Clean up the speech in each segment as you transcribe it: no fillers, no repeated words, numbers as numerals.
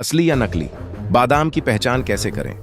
असली या नकली बादाम की पहचान कैसे करें?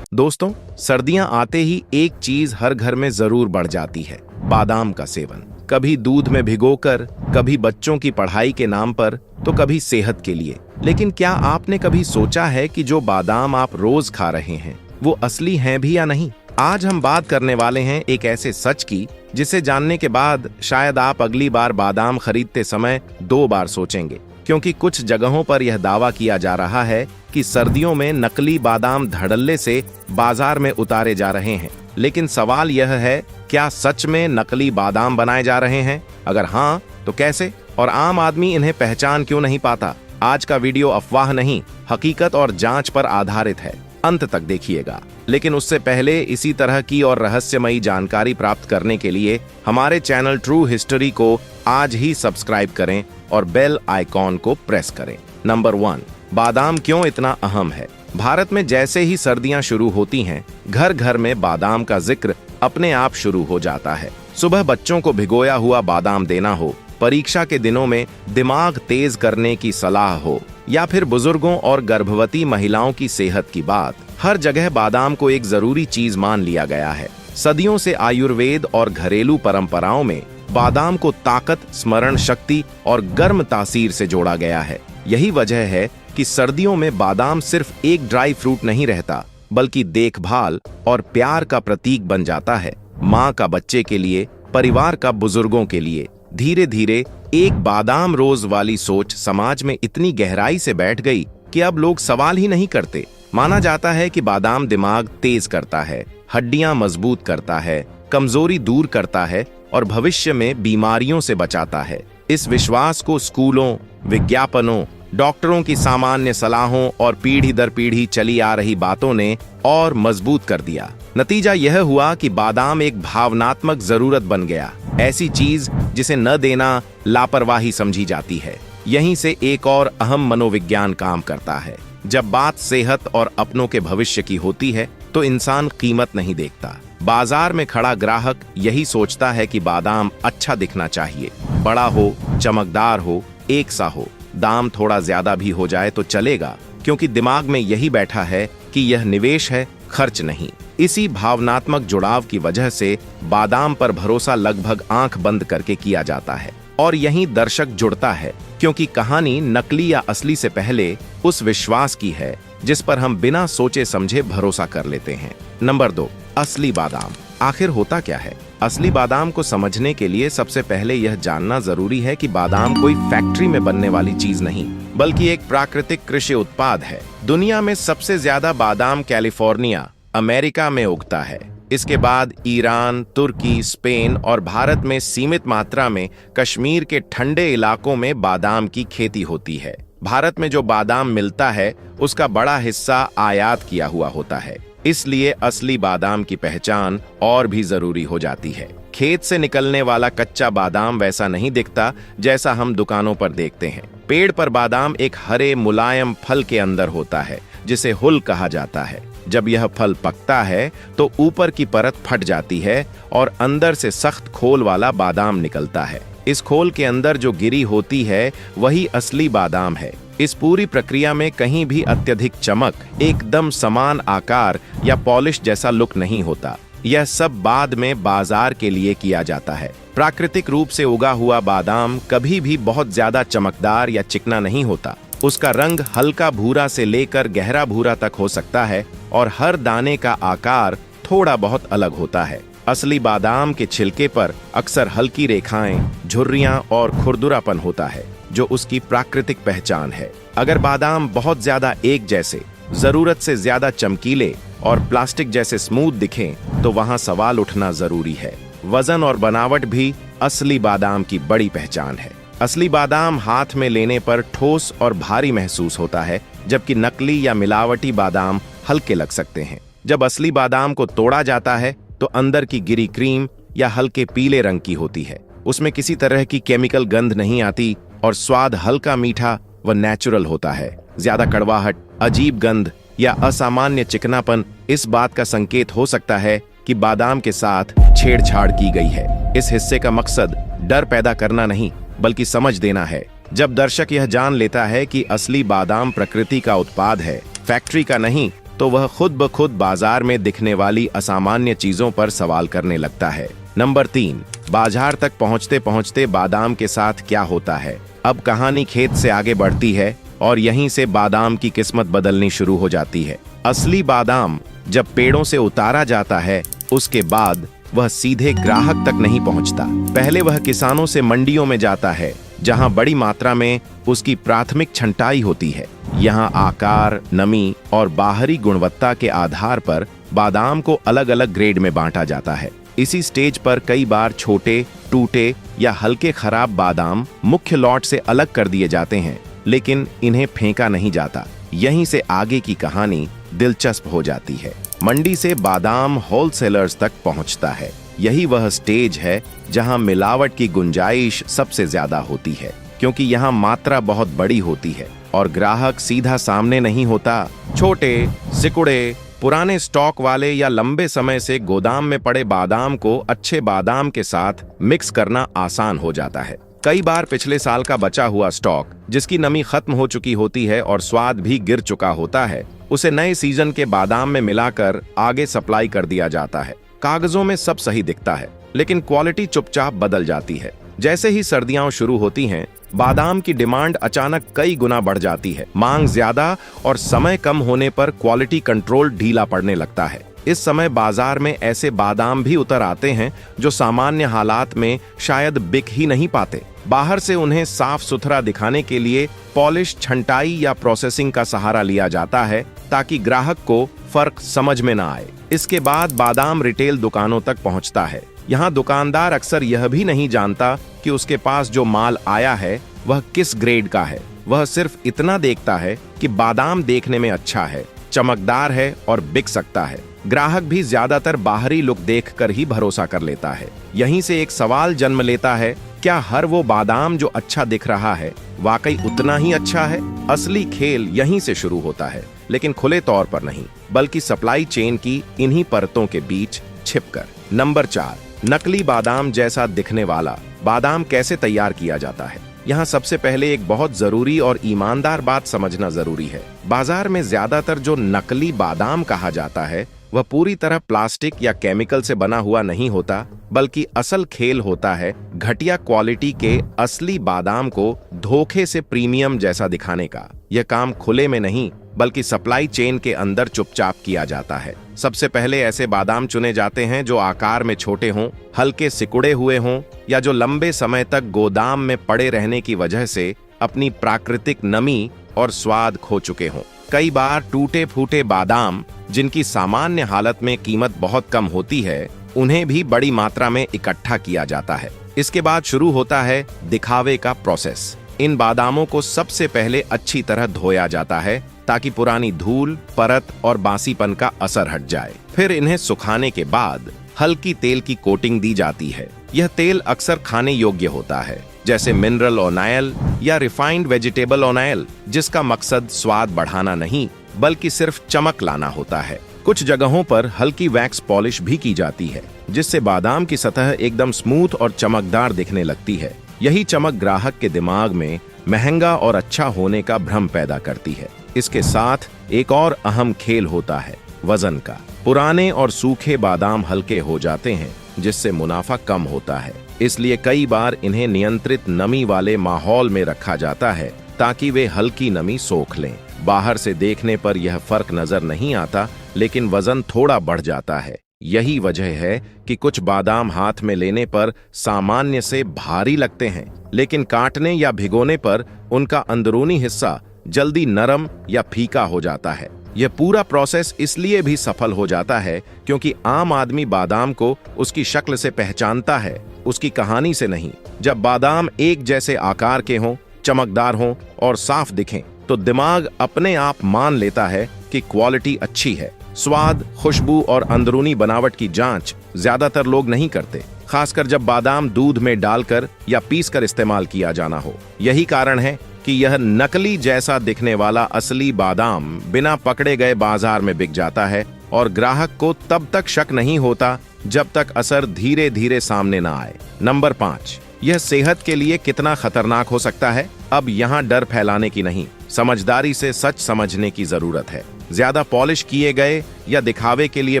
दोस्तों, सर्दियां आते ही एक चीज हर घर में जरूर बढ़ जाती है, बादाम का सेवन। कभी दूध में भिगोकर, कभी बच्चों की पढ़ाई के नाम पर, तो कभी सेहत के लिए। लेकिन क्या आपने कभी सोचा है कि जो बादाम आप रोज खा रहे हैं वो असली हैं भी या नहीं? आज हम बात करने वाले हैं एक ऐसे सच की जिसे जानने के बाद शायद आप अगली बार बादाम खरीदते समय 2 बार सोचेंगे, क्योंकि कुछ जगहों पर यह दावा किया जा रहा है कि सर्दियों में नकली बादाम धड़ल्ले से बाजार में उतारे जा रहे हैं। लेकिन सवाल यह है, क्या सच में नकली बादाम बनाए जा रहे हैं? अगर हाँ, तो कैसे? और आम आदमी इन्हें पहचान क्यों नहीं पाता? आज का वीडियो अफवाह नहीं, हकीकत और जांच पर आधारित है। अंत तक देखिएगा। लेकिन उससे पहले इसी तरह की और रहस्यमयी जानकारी प्राप्त करने के लिए हमारे चैनल ट्रू हिस्ट्री को आज ही सब्सक्राइब करें और बेल आइकॉन को प्रेस करें। नंबर 1, बादाम क्यों इतना अहम है? भारत में जैसे ही सर्दियां शुरू होती हैं, घर घर में बादाम का जिक्र अपने आप शुरू हो जाता है। सुबह बच्चों को भिगोया हुआ बादाम देना हो, परीक्षा के दिनों में दिमाग तेज करने की सलाह हो, या फिर बुजुर्गों और गर्भवती महिलाओं की सेहत की बात, हर जगह बादाम को एक जरूरी चीज मान लिया गया है। सदियों से आयुर्वेद और घरेलू परंपराओं में बादाम को ताकत, स्मरण शक्ति और गर्म तासीर से जोड़ा गया है। यही वजह है कि सर्दियों में बादाम सिर्फ एक ड्राई फ्रूट नहीं रहता, बल्कि देखभाल और प्यार का प्रतीक बन जाता है। माँ का बच्चे के लिए, परिवार का बुजुर्गों के लिए। धीरे धीरे एक बादाम रोज वाली सोच समाज में इतनी गहराई से बैठ गई कि अब लोग सवाल ही नहीं करते। माना जाता है कि बादाम दिमाग तेज करता है, हड्डियां मजबूत करता है, कमजोरी दूर करता है और भविष्य में बीमारियों से बचाता है। इस विश्वास को स्कूलों, विज्ञापनों, डॉक्टरों की सामान्य सलाहों और पीढ़ी दर पीढ़ी चली आ रही बातों ने और मजबूत कर दिया। नतीजा यह हुआ कि बादाम एक भावनात्मक जरूरत बन गया, ऐसी चीज जिसे न देना लापरवाही समझी जाती है। यहीं से एक और अहम मनोविज्ञान काम करता है। जब बात सेहत और अपनों के भविष्य की होती है तो इंसान कीमत नहीं देखता। बाजार में खड़ा ग्राहक यही सोचता है कि बादाम अच्छा दिखना चाहिए, बड़ा हो, चमकदार हो, एक सा हो। दाम थोड़ा ज्यादा भी हो जाए तो चलेगा, क्योंकि दिमाग में यही बैठा है कि यह निवेश है, खर्च नहीं। इसी भावनात्मक जुड़ाव की वजह से बादाम पर भरोसा लगभग आंख बंद करके किया जाता है। और यहीं दर्शक जुड़ता है, क्योंकि कहानी नकली या असली से पहले उस विश्वास की है जिस पर हम बिना सोचे समझे भरोसा कर लेते हैं। नंबर 2, असली बादाम आखिर होता क्या है? असली बादाम को समझने के लिए सबसे पहले यह जानना जरूरी है कि बादाम कोई फैक्ट्री में बनने वाली चीज नहीं, बल्कि एक प्राकृतिक कृषि उत्पाद है। दुनिया में सबसे ज्यादा बादाम कैलिफोर्निया, अमेरिका में उगता है। इसके बाद ईरान, तुर्की, स्पेन और भारत में सीमित मात्रा में कश्मीर के ठंडे इलाकों में बादाम की खेती होती है। भारत में जो बादाम मिलता है उसका बड़ा हिस्सा आयात किया हुआ होता है, इसलिए असली बादाम की पहचान और भी जरूरी हो जाती है। खेत से निकलने वाला कच्चा बादाम वैसा नहीं दिखता जैसा हम दुकानों पर देखते हैं। पेड़ पर बादाम एक हरे मुलायम फल के अंदर होता है, जिसे हुल कहा जाता है। जब यह फल पकता है तो ऊपर की परत फट जाती है और अंदर से सख्त खोल वाला बादाम निकलता है। इस खोल के अंदर जो गिरी होती है वही असली बादाम है। इस पूरी प्रक्रिया में कहीं भी अत्यधिक चमक, एकदम समान आकार या पॉलिश जैसा लुक नहीं होता। यह सब बाद में बाजार के लिए किया जाता है। प्राकृतिक रूप से उगा हुआ बादाम कभी भी बहुत ज्यादा चमकदार या चिकना नहीं होता। उसका रंग हल्का भूरा से लेकर गहरा भूरा तक हो सकता है और हर दाने का आकार थोड़ा बहुत अलग होता है। असली बादाम के छिलके पर अक्सर हल्की रेखाएं, झुर्रियां और खुरदुरापन होता है, जो उसकी प्राकृतिक पहचान है। अगर बादाम बहुत ज्यादा एक जैसे, जरूरत से ज्यादा चमकीले और प्लास्टिक जैसे स्मूथ दिखें, तो वहां सवाल उठना जरूरी है। वजन और बनावट भी असली बादाम की बड़ी पहचान है। असली बादाम हाथ में लेने पर ठोस और भारी महसूस होता है, जबकि नकली या मिलावटी बादाम हल्के लग सकते हैं। जब असली बादाम को तोड़ा जाता है तो अंदर की गिरी क्रीम या हल्के पीले रंग की होती है। उसमें किसी तरह की केमिकल गंध नहीं आती और स्वाद हल्का मीठा व नेचुरल होता है। ज्यादा कड़वाहट, अजीब गंध या असामान्य चिकनापन इस बात का संकेत हो सकता है कि बादाम के साथ छेड़छाड़ की गई है। इस हिस्से का मकसद डर पैदा करना नहीं, बल्कि समझ देना है। जब दर्शक यह जान लेता है कि असली बादाम प्रकृति का उत्पाद है, फैक्ट्री का नहीं, तो वह खुद ब खुद बाजार में दिखने वाली असामान्य चीजों पर सवाल करने लगता है। नंबर 3, बाजार तक पहुंचते पहुंचते बादाम के साथ क्या होता है। अब कहानी खेत से आगे बढ़ती है और यहीं से बादाम की किस्मत बदलनी शुरू हो जाती है। असली बादाम जब पेड़ों से उतारा जाता है, उसके बाद वह सीधे ग्राहक तक नहीं पहुंचता। पहले वह किसानों से मंडियों में जाता है, जहां बड़ी मात्रा में उसकी प्राथमिक छंटाई होती है। यहां आकार, नमी और बाहरी गुणवत्ता के आधार पर बादाम को अलग अलग ग्रेड में बांटा जाता है। इसी स्टेज पर कई बार छोटे, टूटे या हल्के खराब बादाम मुख्य लॉट से अलग कर दिए जाते हैं, लेकिन इन्हें फेंका नहीं जाता। यहीं से आगे की कहानी दिलचस्प हो जाती है। मंडी से बादाम होलसेलर्स तक पहुंचता है। यही वह स्टेज है जहां मिलावट की गुंजाइश सबसे ज्यादा होती है, क्योंकि यहां मात्रा बहुत बड़ी होती है और ग्राहक सीधा सामने नहीं होता। छोटे, सिकुड़े, पुराने स्टॉक वाले या लंबे समय से गोदाम में पड़े बादाम को अच्छे बादाम के साथ मिक्स करना आसान हो जाता है। कई बार पिछले साल का बचा हुआ स्टॉक, जिसकी नमी खत्म हो चुकी होती है और स्वाद भी गिर चुका होता है, उसे नए सीजन के बादाम में मिलाकर आगे सप्लाई कर दिया जाता है। कागजों में सब सही दिखता है, लेकिन क्वालिटी चुपचाप बदल जाती है। जैसे ही सर्दियां शुरू होती हैं, बादाम की डिमांड अचानक कई गुना बढ़ जाती है। मांग ज्यादा और समय कम होने पर क्वालिटी कंट्रोल ढीला पड़ने लगता है। इस समय बाजार में ऐसे बादाम भी उतर आते हैं जो सामान्य हालात में शायद बिक ही नहीं पाते। बाहर से उन्हें साफ सुथरा दिखाने के लिए पॉलिश, छंटाई या प्रोसेसिंग का सहारा लिया जाता है, ताकि ग्राहक को फर्क समझ में न आए। इसके बाद बादाम रिटेल दुकानों तक पहुंचता है। यहाँ दुकानदार अक्सर यह भी नहीं जानता कि उसके पास जो माल आया है वह किस ग्रेड का है। वह सिर्फ इतना देखता है कि बादाम देखने में अच्छा है, चमकदार है और बिक सकता है। ग्राहक भी ज्यादातर बाहरी लुक देखकर ही भरोसा कर लेता है। यहीं से एक सवाल जन्म लेता है, क्या हर वो बादाम जो अच्छा दिख रहा है वाकई उतना ही अच्छा है? असली खेल यहीं से शुरू होता है, लेकिन खुले तौर पर नहीं, बल्कि सप्लाई चेन की इन्हीं परतों के बीच छिपकर। नंबर 4, नकली बादाम जैसा दिखने वाला बादाम कैसे तैयार किया जाता है। यहाँ सबसे पहले एक बहुत जरूरी और ईमानदार बात समझना जरूरी है। बाजार में ज्यादातर जो नकली बादाम कहा जाता है, वह पूरी तरह प्लास्टिक या केमिकल से बना हुआ नहीं होता, बल्कि असल खेल होता है घटिया क्वालिटी के असली बादाम को धोखे से प्रीमियम जैसा दिखाने का। यह काम खुले में नहीं, बल्कि सप्लाई चेन के अंदर चुपचाप किया जाता है। सबसे पहले ऐसे बादाम चुने जाते हैं जो आकार में छोटे हों, हल्के सिकुड़े हुए हों, या जो लंबे समय तक गोदाम में पड़े रहने की वजह से अपनी प्राकृतिक नमी और स्वाद खो चुके हों। कई बार टूटे फूटे बादाम, जिनकी सामान्य हालत में कीमत बहुत कम होती है, उन्हें भी बड़ी मात्रा में इकट्ठा किया जाता है। इसके बाद शुरू होता है दिखावे का प्रोसेस। इन बादामों को सबसे पहले अच्छी तरह धोया जाता है, ताकि पुरानी धूल, परत और बासीपन का असर हट जाए। फिर इन्हें सुखाने के बाद हल्की तेल की कोटिंग दी जाती है। यह तेल अक्सर खाने योग्य होता है, जैसे मिनरल ऑयल या रिफाइंड वेजिटेबल ऑयल, जिसका मकसद स्वाद बढ़ाना नहीं, बल्कि सिर्फ चमक लाना होता है। कुछ जगहों पर हल्की वैक्स पॉलिश भी की जाती है, जिससे बादाम की सतह एकदम स्मूथ और चमकदार दिखने लगती है। यही चमक ग्राहक के दिमाग में महंगा और अच्छा होने का भ्रम पैदा करती है। इसके साथ एक और अहम खेल होता है वजन का। पुराने और सूखे बादाम हल्के हो जाते हैं, जिससे मुनाफा कम होता है। इसलिए कई बार इन्हें नियंत्रित नमी वाले माहौल में रखा जाता है, ताकि वे हल्की नमी सोख लें। बाहर से देखने पर यह फर्क नजर नहीं आता, लेकिन वजन थोड़ा बढ़ जाता है। यही वजह है कि कुछ बादाम हाथ में लेने पर सामान्य से भारी लगते हैं, लेकिन काटने या भिगोने पर उनका अंदरूनी हिस्सा जल्दी नरम या फीका हो जाता है। यह पूरा प्रोसेस इसलिए भी सफल हो जाता है क्योंकि आम आदमी बादाम को उसकी शक्ल से पहचानता है, उसकी कहानी से नहीं। जब बादाम एक जैसे आकार के हों, चमकदार हों और साफ दिखें, तो दिमाग अपने आप मान लेता है कि क्वालिटी अच्छी है। स्वाद, खुशबू और अंदरूनी बनावट की जांच ज्यादातर लोग नहीं करते, खासकर जब बादाम दूध में डालकर या पीसकर इस्तेमाल किया जाना हो। यही कारण है कि यह नकली जैसा दिखने वाला असली बादाम बिना पकड़े गए बाजार में बिक जाता है और ग्राहक को तब तक शक नहीं होता जब तक असर धीरे धीरे सामने ना आए। नंबर 5, यह सेहत के लिए कितना खतरनाक हो सकता है। अब यहाँ डर फैलाने की नहीं, समझदारी से सच समझने की जरूरत है। ज्यादा पॉलिश किए गए या दिखावे के लिए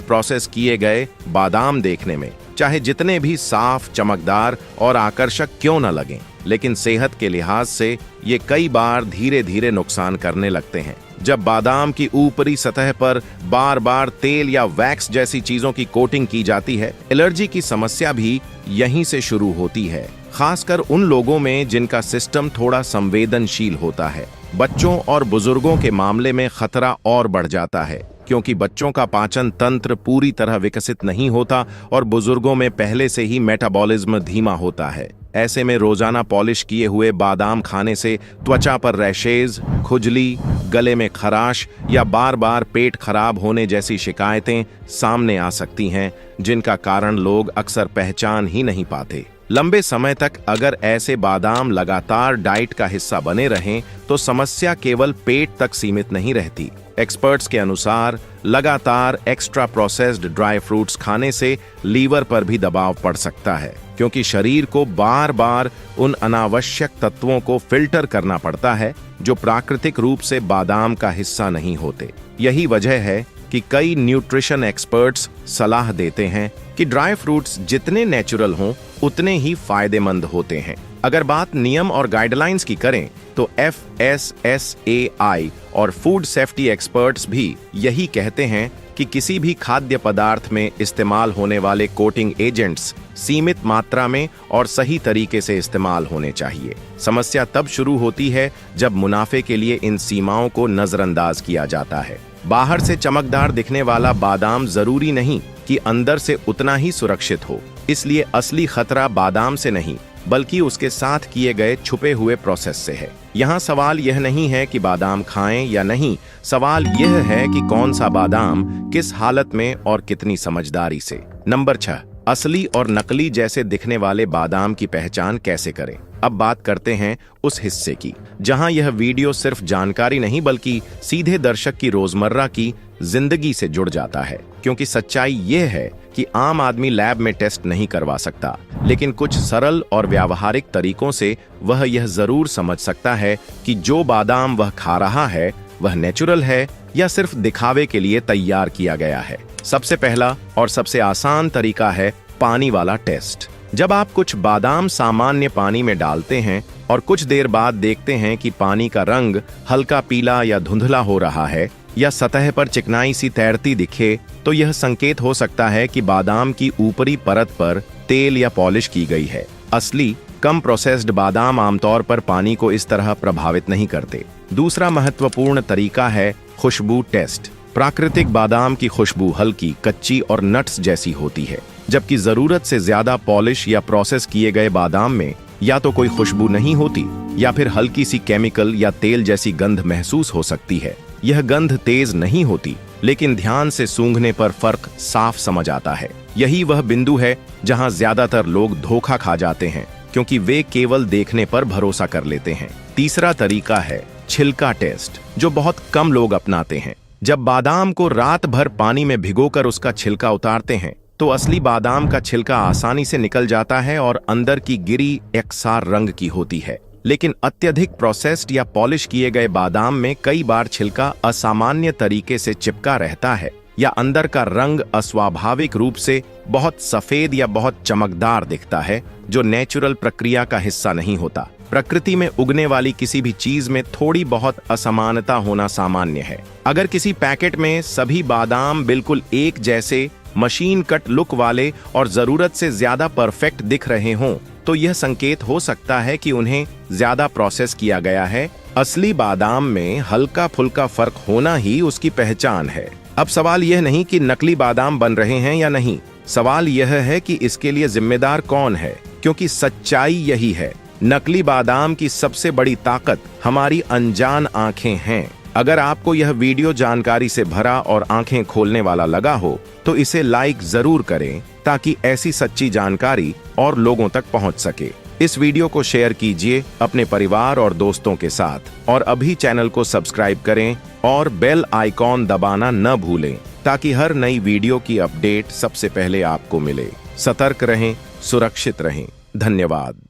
प्रोसेस किए गए बादाम देखने में चाहे जितने भी साफ, चमकदार और आकर्षक क्यों न लगें, लेकिन सेहत के लिहाज से ये कई बार धीरे धीरे नुकसान करने लगते हैं। जब बादाम की ऊपरी सतह पर बार बार तेल या वैक्स जैसी चीजों की कोटिंग की जाती है, एलर्जी की समस्या भी यहीं से शुरू होती है, खासकर उन लोगों में जिनका सिस्टम थोड़ा संवेदनशील होता है। बच्चों और बुजुर्गों के मामले में खतरा और बढ़ जाता है, क्योंकि बच्चों का पाचन तंत्र पूरी तरह विकसित नहीं होता और बुजुर्गों में पहले से ही मेटाबॉलिज्म धीमा होता है। ऐसे में रोजाना पॉलिश किए हुए बादाम खाने से त्वचा पर रैशेज, खुजली, गले में खराश या बार बार पेट खराब होने जैसी शिकायतें सामने आ सकती हैं, जिनका कारण लोग अक्सर पहचान ही नहीं पाते। लंबे समय तक अगर ऐसे बादाम लगातार डाइट का हिस्सा बने रहें तो समस्या केवल पेट तक सीमित नहीं रहती। एक्सपर्ट्स के अनुसार लगातार एक्स्ट्रा प्रोसेस्ड ड्राई फ्रूट्स खाने से लीवर पर भी दबाव पड़ सकता है, क्योंकि शरीर को बार बार उन अनावश्यक तत्वों को फिल्टर करना पड़ता है जो प्राकृतिक रूप से बादाम का हिस्सा नहीं होते। यही वजह है कि कई न्यूट्रिशन एक्सपर्ट्स सलाह देते हैं कि ड्राई फ्रूट्स जितने नेचुरल हों उतने ही फायदेमंद होते हैं। अगर बात नियम और गाइडलाइंस की करें तो FSSAI और फूड सेफ्टी एक्सपर्ट्स भी यही कहते हैं कि किसी भी खाद्य पदार्थ में इस्तेमाल होने वाले कोटिंग एजेंट्स सीमित मात्रा में और सही तरीके से इस्तेमाल होने चाहिए। समस्या तब शुरू होती है जब मुनाफे के लिए इन सीमाओं को नजरअंदाज किया जाता है। बाहर से चमकदार दिखने वाला बादाम जरूरी नहीं कि अंदर से उतना ही सुरक्षित हो, इसलिए असली खतरा बादाम से नहीं बल्कि उसके साथ किए गए छुपे हुए प्रोसेस से है। यहाँ सवाल यह नहीं है कि बादाम खाएं या नहीं, सवाल यह है कि कौन सा बादाम किस हालत में और कितनी समझदारी से। नंबर 6, असली और नकली जैसे दिखने वाले बादाम की पहचान कैसे करें। अब बात करते हैं उस हिस्से की जहां यह वीडियो सिर्फ जानकारी नहीं बल्कि सीधे दर्शक की रोजमर्रा की जिंदगी से जुड़ जाता है, क्योंकि सच्चाई यह है कि आम आदमी लैब में टेस्ट नहीं करवा सकता, लेकिन कुछ सरल और व्यावहारिक तरीकों से वह यह जरूर समझ सकता है कि जो बादाम वह खा रहा है वह नेचुरल है या सिर्फ दिखावे के लिए तैयार किया गया है। सबसे पहला और सबसे आसान तरीका है पानी वाला टेस्ट। जब आप कुछ बादाम सामान्य पानी में डालते हैं और कुछ देर बाद देखते हैं कि पानी का रंग हल्का पीला या धुंधला हो रहा है या सतह पर चिकनाई सी तैरती दिखे, तो यह संकेत हो सकता है कि बादाम की ऊपरी परत पर तेल या पॉलिश की गई है। असली कम प्रोसेस्ड बादाम आमतौर पर पानी को इस तरह प्रभावित नहीं करते। दूसरा महत्वपूर्ण तरीका है खुशबू टेस्ट। प्राकृतिक बादाम की खुशबू हल्की, कच्ची और नट्स जैसी होती है, जबकि जरूरत से ज्यादा पॉलिश या प्रोसेस किए गए बादाम में या तो कोई खुशबू नहीं होती या फिर हल्की सी केमिकल या तेल जैसी गंध महसूस हो सकती है। यह गंध तेज नहीं होती, लेकिन ध्यान से सूंघने पर फर्क साफ समझ आता है। यही वह बिंदु है जहां ज्यादातर लोग धोखा खा जाते हैं, क्योंकि वे केवल देखने पर भरोसा कर लेते हैं। तीसरा तरीका है छिलका टेस्ट, जो बहुत कम लोग अपनाते हैं। जब बादाम को रात भर पानी में भिगोकर उसका छिलका उतारते हैं तो असली बादाम का छिलका आसानी से निकल जाता है और अंदर की गिरी एकसार रंग की होती है। लेकिन अत्यधिक प्रोसेस्ड या पॉलिश किए गए बादाम में कई बार छिलका असामान्य तरीके से चिपका रहता है या अंदर का रंग अस्वाभाविक रूप से बहुत सफेद या बहुत चमकदार दिखता है, जो नेचुरल प्रक्रिया का हिस्सा नहीं होता। प्रकृति में उगने वाली किसी भी चीज में थोड़ी बहुत असमानता होना सामान्य है। अगर किसी पैकेट में सभी बादाम बिल्कुल एक जैसे मशीन कट लुक वाले और जरूरत से ज्यादा परफेक्ट दिख रहे हों, तो यह संकेत हो सकता है कि उन्हें ज्यादा प्रोसेस किया गया है। असली बादाम में हल्का फुल्का फर्क होना ही उसकी पहचान है। अब सवाल यह नहीं कि नकली बादाम बन रहे हैं या नहीं, सवाल यह है कि इसके लिए जिम्मेदार कौन है, क्योंकि सच्चाई यही है, नकली बादाम की सबसे बड़ी ताकत हमारी अनजान आंखें हैं। अगर आपको यह वीडियो जानकारी से भरा और आंखें खोलने वाला लगा हो तो इसे लाइक जरूर करें, ताकि ऐसी सच्ची जानकारी और लोगों तक पहुंच सके। इस वीडियो को शेयर कीजिए अपने परिवार और दोस्तों के साथ, और अभी चैनल को सब्सक्राइब करें और बेल आइकॉन दबाना न भूलें। ताकि हर नई वीडियो की अपडेट सबसे पहले आपको मिले। सतर्क रहें, सुरक्षित रहें। धन्यवाद।